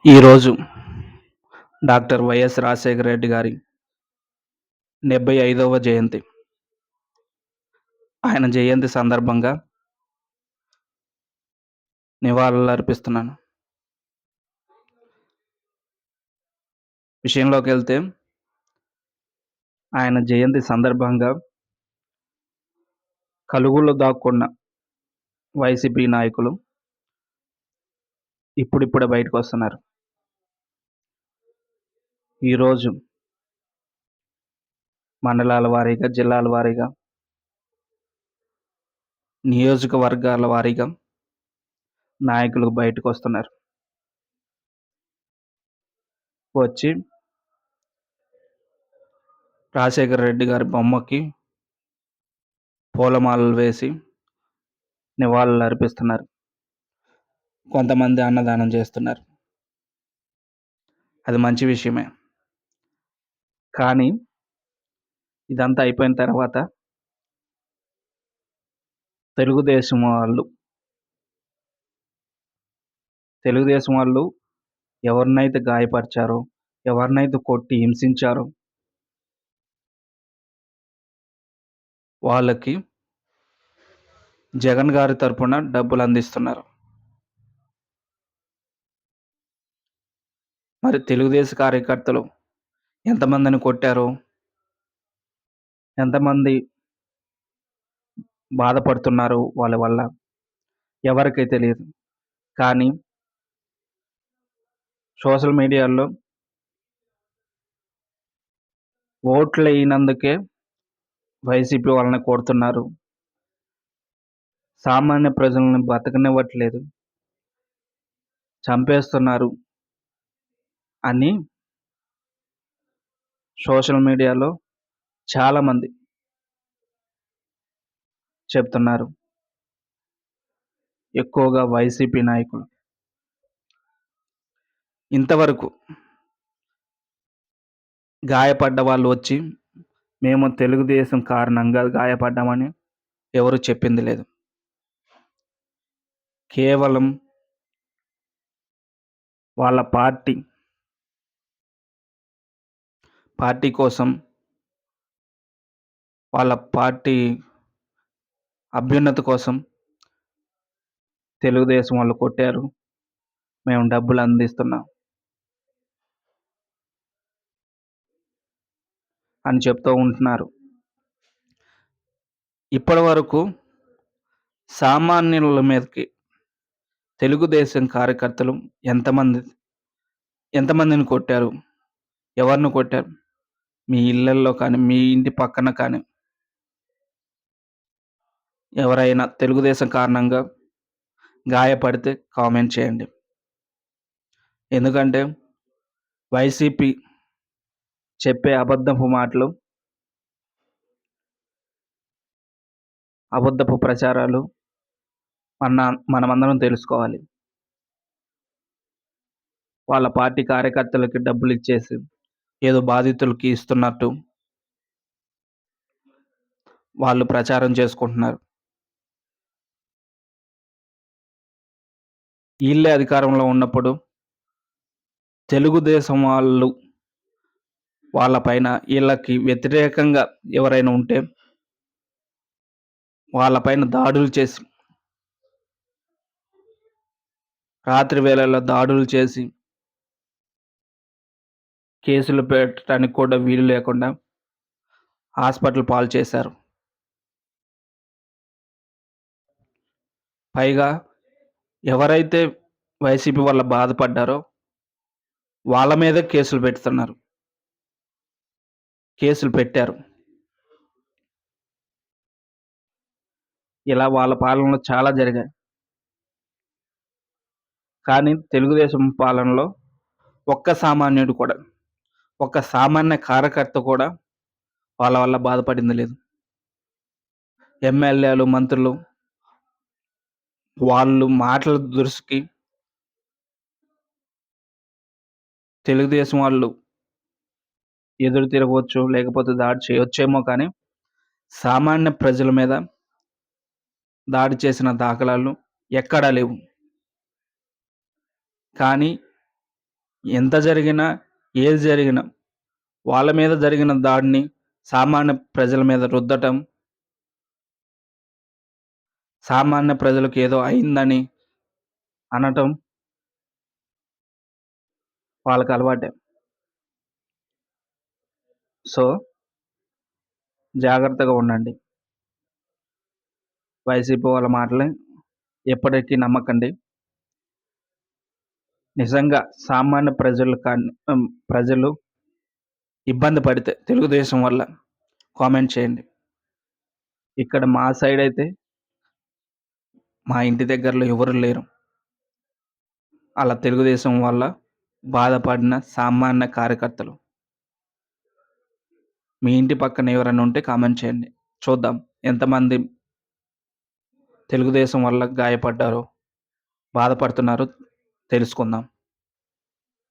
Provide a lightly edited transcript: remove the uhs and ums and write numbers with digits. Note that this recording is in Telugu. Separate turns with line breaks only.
ఈరోజు డాక్టర్ వైఎస్ రాజశేఖర రెడ్డి గారి 75వ జయంతి. ఆయన జయంతి సందర్భంగా నివాళులర్పిస్తున్నాను. విషయంలోకెళ్తే ఆయన జయంతి సందర్భంగా కలుగులో దాక్కున్న వైసీపీ నాయకులు ఇప్పుడిప్పుడే బయటకొస్తున్నారు. ఈరోజు మండలాల వారీగా, జిల్లాల వారీగా, నియోజకవర్గాల వారీగా నాయకులు బయటకొస్తున్నారు. వచ్చి రాజశేఖర రెడ్డి గారి బొమ్మకి పూలమాలలు వేసి నివాళులర్పిస్తున్నారు. కొంతమంది అన్నదానం చేస్తున్నారు. అది మంచి విషయమే. కానీ ఇదంతా అయిపోయిన తర్వాత తెలుగుదేశం వాళ్ళు ఎవరినైతే గాయపరిచారో, ఎవరినైతే కొట్టి హింసించారో వాళ్ళకి జగన్ గారి తరపున డబ్బులు అందిస్తున్నారు. మరి తెలుగుదేశం కార్యకర్తలు ఎంతమందిని కొట్టారో, ఎంతమంది బాధపడుతున్నారు వాళ్ళ వల్ల ఎవరికీ తెలియదు. కానీ సోషల్ మీడియాలో ఓట్లేయనందుకే వైసీపీ వాళ్ళని కొడుతున్నారు. సామాన్య ప్రజలను బతకనివ్వట్లేదు, చంపేస్తున్నారు అని సోషల్ మీడియాలో చాలామంది చెప్తున్నారు. ఎక్కువగా వైసీపీ నాయకులు. ఇంతవరకు గాయపడ్డ వాళ్ళు వచ్చి మేము తెలుగుదేశం కారణంగా గాయపడ్డామని ఎవరు చెప్పింది లేదు. కేవలం వాళ్ళ పార్టీ కోసం, వాళ్ళ పార్టీ అభ్యున్నతి కోసం తెలుగుదేశం వాళ్ళు కొట్టారు, మేము డబ్బులు అందిస్తున్నాం అని చెప్తూ ఉంటున్నారు. ఇప్పటి వరకు సామాన్యుల మీదకి తెలుగుదేశం కార్యకర్తలు ఎంతమందిని కొట్టారు, ఎవరిని కొట్టారు? మీ ఇళ్లల్లో కానీ, మీ ఇంటి పక్కన కానీ ఎవరైనా తెలుగుదేశం కారణంగా గాయపడితే కామెంట్ చేయండి. ఎందుకంటే వైసీపీ చెప్పే అబద్ధపు మాటలు, అబద్ధపు ప్రచారాలు మనమందరం తెలుసుకోవాలి. వాళ్ళ పార్టీ కార్యకర్తలకి డబ్బులు ఇచ్చేసి ఏదో బాధితులకి ఇస్తున్నట్టు వాళ్ళు ప్రచారం చేసుకుంటున్నారు. వీళ్ళే అధికారంలో ఉన్నప్పుడు తెలుగుదేశం వాళ్ళపైన వీళ్ళకి వ్యతిరేకంగా ఎవరైనా ఉంటే వాళ్ళపైన దాడులు చేసి, రాత్రి వేళల్లో దాడులు చేసి కేసులు పెట్టడానికి కూడా వీలు లేకుండా హాస్పిటల్ పాలు చేశారు. పైగా ఎవరైతే వైసీపీ వల్ల బాధపడ్డారో వాళ్ళ మీదే కేసులు పెట్టారు. ఇలా వాళ్ళ పాలనలో చాలా జరిగాయి. కానీ తెలుగుదేశం పాలనలో ఒక్క సామాన్య కార్యకర్త కూడా వాళ్ళ వల్ల బాధపడింది లేదు. ఎమ్మెల్యేలు, మంత్రులు వాళ్ళు మాటల దురుసుకి తెలుగుదేశం వాళ్ళు ఎదురు తిరగవచ్చు, లేకపోతే దాడి చేయొచ్చేమో, కానీ సామాన్య ప్రజల మీద దాడి చేసిన దాఖలాలు ఎక్కడా లేవు. కానీ ఎంత జరిగినా, ఏది జరిగినా వాళ్ళ మీద జరిగిన దాడిని సామాన్య ప్రజల మీద రుద్దటం, సామాన్య ప్రజలకు ఏదో అయిందని అనటం వాళ్ళకి అలవాటే. సో, జాగ్రత్తగా ఉండండి. వైసీపీ వాళ్ళ మాటలు ఎప్పటికీ నమ్మకండి. నిజంగా సామాన్య ప్రజలు ప్రజలు ఇబ్బంది పడితే తెలుగుదేశం వల్ల కామెంట్ చేయండి. ఇక్కడ మా సైడయితే మా ఇంటి దగ్గరలో ఎవరు లేరు. అలా తెలుగుదేశం వల్ల బాధపడిన సామాన్య కార్యకర్తలు. మీ ఇంటి పక్కన ఎవరైనా ఉంటే కామెంట్ చేయండి. చూద్దాం ఎంతమంది తెలుగుదేశం వల్ల గాయపడ్డారో, బాధపడుతున్నారో తెలుసుకుందాం.